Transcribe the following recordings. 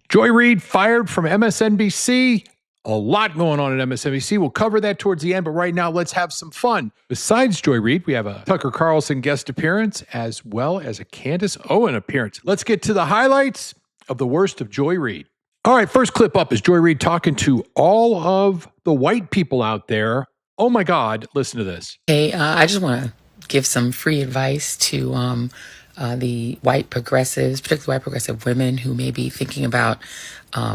Joy Reid fired from MSNBC. A lot going on at MSNBC. We'll cover that towards the end, but right now let's have some fun. Besides Joy Reid, we have a Tucker Carlson guest appearance as well as a Candace Owen appearance. Let's get to the highlights of the worst of Joy Reid. All right, first clip up is Joy Reid talking to all of the white people out there. Oh my God, listen to this. Hey, I just want to give some free advice to the white progressives, particularly white progressive women who may be thinking about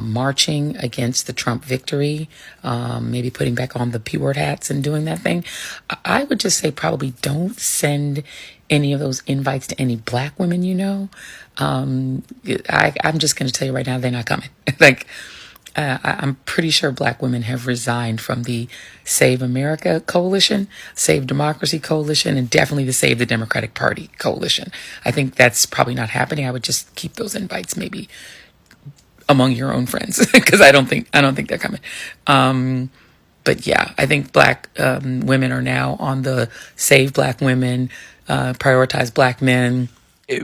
marching against the Trump victory, maybe putting back on the P-word hats and doing that thing. I would just say probably don't send any of those invites to any black women you know. I'm just going to tell you right now, they're not coming. I'm pretty sure black women have resigned from the Save America Coalition, Save Democracy Coalition, and definitely the Save the Democratic Party Coalition. I think that's probably not happening. I would just keep those invites maybe among your own friends because I don't think they're coming. But yeah, I think black women are now on the Save Black Women, Prioritize Black Men.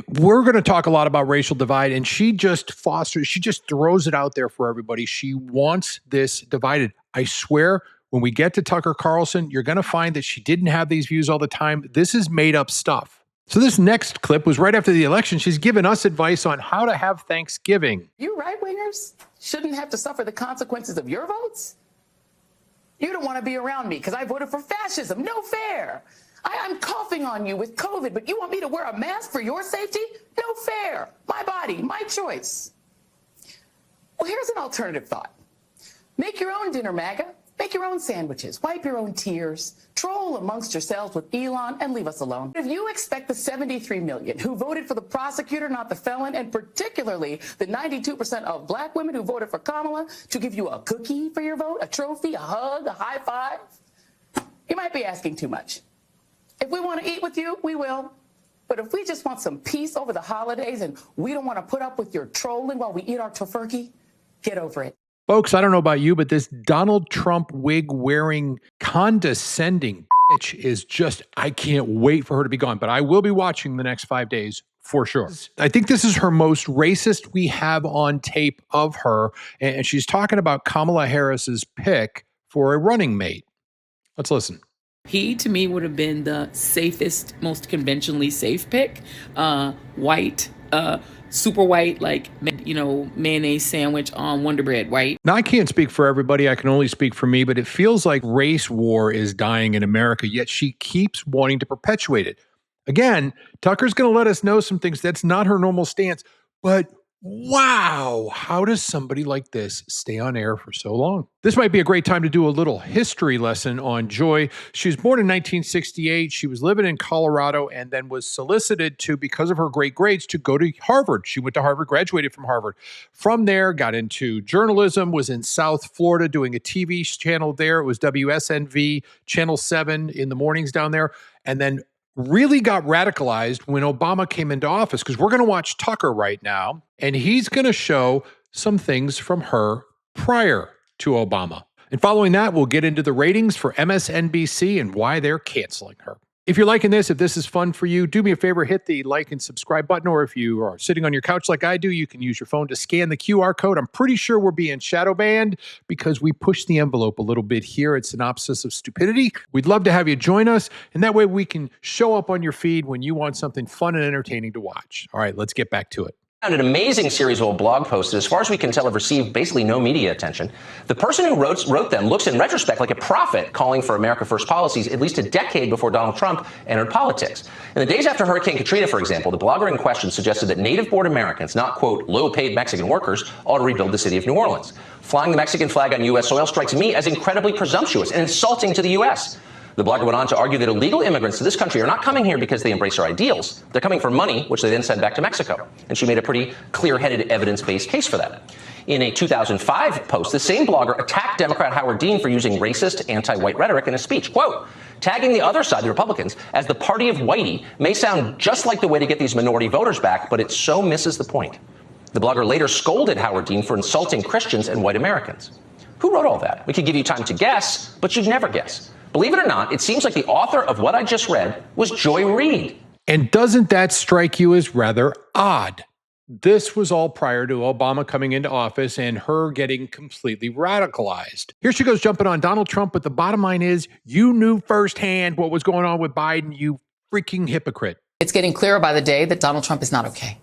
We're going to talk a lot about racial divide, and she just throws it out there for everybody. She wants this divided. I swear, when we get to Tucker Carlson, you're going to find that she didn't have these views all the time. This is made up stuff. So this next clip was right after the election. She's given us advice on how to have Thanksgiving. You right-wingers shouldn't have to suffer the consequences of your votes. You don't want to be around me because I voted for fascism. No fair. I'm coughing on you with COVID, but you want me to wear a mask for your safety? No fair. My body, my choice. Well, here's an alternative thought. Make your own dinner, MAGA. Make your own sandwiches. Wipe your own tears. Troll amongst yourselves with Elon and leave us alone. If you expect the 73 million who voted for the prosecutor, not the felon, and particularly the 92% of black women who voted for Kamala to give you a cookie for your vote, a trophy, a hug, a high five, you might be asking too much. If we want to eat with you, we will. But if we just want some peace over the holidays and we don't want to put up with your trolling while we eat our tofurkey, get over it. Folks, I don't know about you, but this Donald Trump wig-wearing, condescending bitch is just, I can't wait for her to be gone. But I will be watching the next 5 days for sure. I think this is her most racist we have on tape of her. And she's talking about Kamala Harris's pick for a running mate. Let's listen. He, to me, would have been the safest, most conventionally safe pick. White, super white, mayonnaise sandwich on Wonder Bread, white. Now, I can't speak for everybody. I can only speak for me, but it feels like race war is dying in America, yet she keeps wanting to perpetuate it. Again, Tucker's going to let us know some things. That's not her normal stance, but wow, how does somebody like this stay on air for so long? This might be a great time to do a little history lesson on Joy. She was born in 1968. She was living in Colorado and then was solicited to, because of her great grades, to go to Harvard. She went to Harvard, graduated from Harvard. From there, got into journalism, was in South Florida doing a TV channel there. It was WSNV, Channel 7 in the mornings down there. And then really got radicalized when Obama came into office, because we're going to watch Tucker right now, and he's going to show some things from her prior to Obama. And following that, we'll get into the ratings for MSNBC and why they're canceling her. If you're liking this, if this is fun for you, do me a favor, hit the like and subscribe button, or if you are sitting on your couch like I do, you can use your phone to scan the QR code. I'm pretty sure we're being shadow banned because we pushed the envelope a little bit here at Synopsis of Stupidity. We'd love to have you join us, and that way we can show up on your feed when you want something fun and entertaining to watch. All right, let's get back to it. An amazing series of blog posts that, as far as we can tell, have received basically no media attention. The person who wrote them looks in retrospect like a prophet calling for America First policies at least a decade before Donald Trump entered politics. In the days after Hurricane Katrina, for example, the blogger in question suggested that native-born Americans, not, quote, low-paid Mexican workers, ought to rebuild the city of New Orleans. Flying the Mexican flag on U.S. soil strikes me as incredibly presumptuous and insulting to the U.S. The blogger went on to argue that illegal immigrants to this country are not coming here because they embrace our ideals. They're coming for money, which they then send back to Mexico. And she made a pretty clear-headed, evidence-based case for that. In a 2005 post, the same blogger attacked Democrat Howard Dean for using racist, anti-white rhetoric in a speech. Quote, tagging the other side, the Republicans, as the party of whitey may sound just like the way to get these minority voters back, but it so misses the point. The blogger later scolded Howard Dean for insulting Christians and white Americans. Who wrote all that? We could give you time to guess, but you'd never guess. Believe it or not, it seems like the author of what I just read was Joy Reid. And doesn't that strike you as rather odd? This was all prior to Obama coming into office and her getting completely radicalized. Here she goes jumping on Donald Trump, but the bottom line is you knew firsthand what was going on with Biden, you freaking hypocrite. It's getting clearer by the day that Donald Trump is not okay.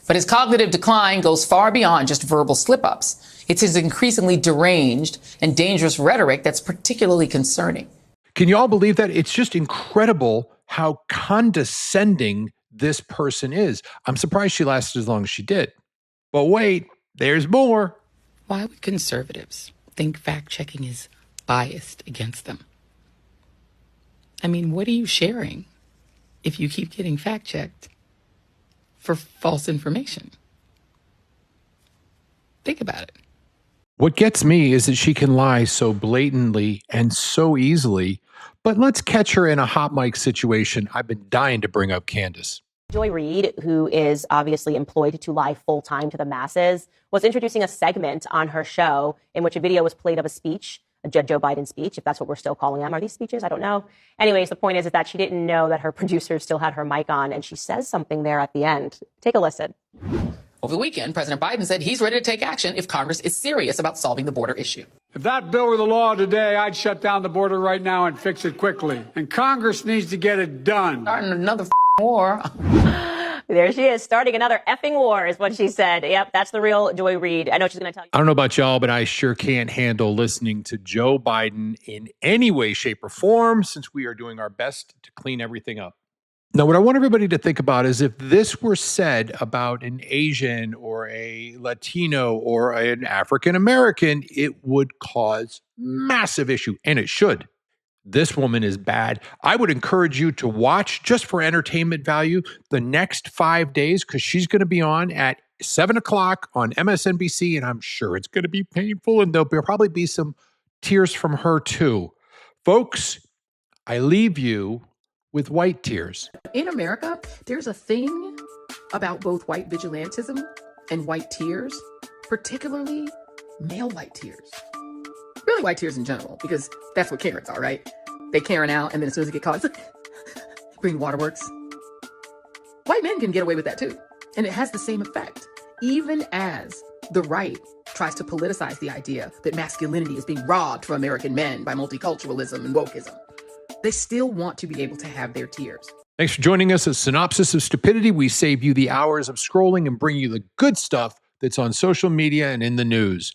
But his cognitive decline goes far beyond just verbal slip-ups. It's his increasingly deranged and dangerous rhetoric that's particularly concerning. Can you all believe that? It's just incredible how condescending this person is. I'm surprised she lasted as long as she did. But wait, there's more. Why would conservatives think fact-checking is biased against them? I mean, what are you sharing if you keep getting fact-checked for false information? Think about it. What gets me is that she can lie so blatantly and so easily. But let's catch her in a hot mic situation. I've been dying to bring up Candace. Joy Reid, who is obviously employed to lie full-time to the masses, was introducing a segment on her show in which a video was played of a speech, a Joe Biden speech, if that's what we're still calling them. Are these speeches? I don't know. Anyways, the point is that she didn't know that her producer still had her mic on, and she says something there at the end. Take a listen. Over the weekend, President Biden said he's ready to take action if Congress is serious about solving the border issue. If that bill were the law today, I'd shut down the border right now and fix it quickly. And Congress needs to get it done. Starting another war. There she is, starting another effing war is what she said. Yep, that's the real Joy Reid. I know she's going to tell you. I don't know about y'all, but I sure can't handle listening to Joe Biden in any way, shape, or form since we are doing our best to clean everything up. Now, what I want everybody to think about is if this were said about an Asian or a Latino or an African American, it would cause massive issue, and it should. This woman is bad. I would encourage you to watch, just for entertainment value, the next 5 days, because she's going to be on at 7 o'clock on MSNBC, and I'm sure it's going to be painful, and there'll probably be some tears from her too. Folks, I leave you with white tears. In America, there's a thing about both white vigilantism and white tears, particularly male white tears. Really white tears in general, because that's what Karens are, right? They Karen out, and then as soon as they get caught, it's like, green waterworks. White men can get away with that too. And it has the same effect. Even as the right tries to politicize the idea that masculinity is being robbed from American men by multiculturalism and wokeism, they still want to be able to have their tears. Thanks for joining us at Synopsis of Stupidity. We save you the hours of scrolling and bring you the good stuff that's on social media and in the news.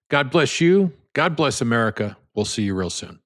God bless you. God bless America. We'll see you real soon.